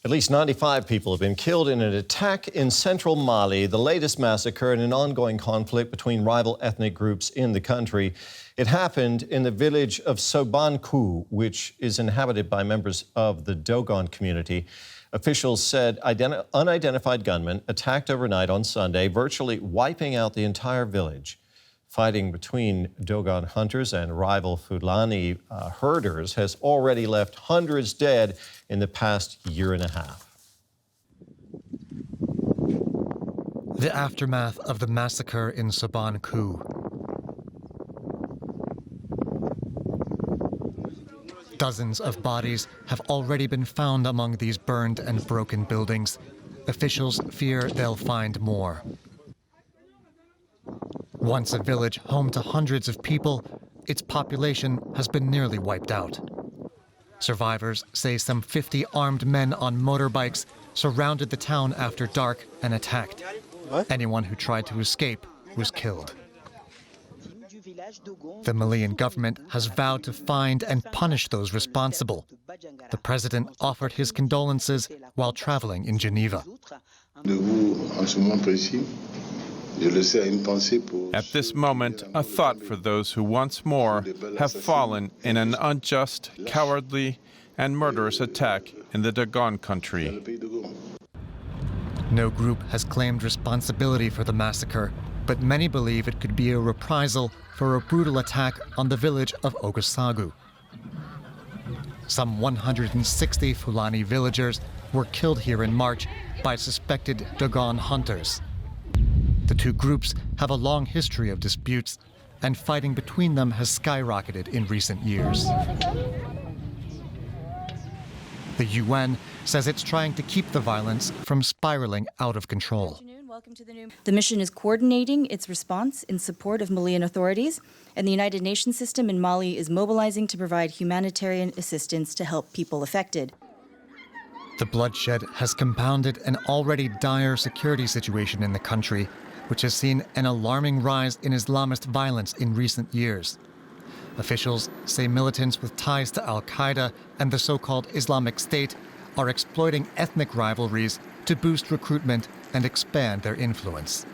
At least 95 people have been killed in an attack in central Mali, the latest massacre in an ongoing conflict between rival ethnic groups in the country. It happened in the village of Sobanekou, which is inhabited by members of the Dogon community. Officials said unidentified gunmen attacked overnight on Sunday, virtually wiping out the entire village. Fighting between Dogon hunters and rival Fulani herders has already left hundreds dead in the past year and a half. The aftermath of the massacre in Sobanekou. Dozens of bodies have already been found among these burned and broken buildings. Officials fear they'll find more. Once a village home to hundreds of people, its population has been nearly wiped out. Survivors say some 50 armed men on motorbikes surrounded the town after dark and attacked. Anyone who tried to escape was killed. The Malian government has vowed to find and punish those responsible. The president offered his condolences while traveling in Geneva. At this moment, a thought for those who once more have fallen in an unjust, cowardly, and murderous attack in the Dogon country. No group has claimed responsibility for the massacre, but many believe it could be a reprisal for a brutal attack on the village of Ogosagu. Some 160 Fulani villagers were killed here in March by suspected Dogon hunters. The two groups have a long history of disputes, and fighting between them has skyrocketed in recent years. The UN says it's trying to keep the violence from spiraling out of control. The mission is coordinating its response in support of Malian authorities, and the United Nations system in Mali is mobilizing to provide humanitarian assistance to help people affected. The bloodshed has compounded an already dire security situation in the country, which has seen an alarming rise in Islamist violence in recent years. Officials say militants with ties to al-Qaeda and the so-called Islamic State are exploiting ethnic rivalries to boost recruitment and expand their influence.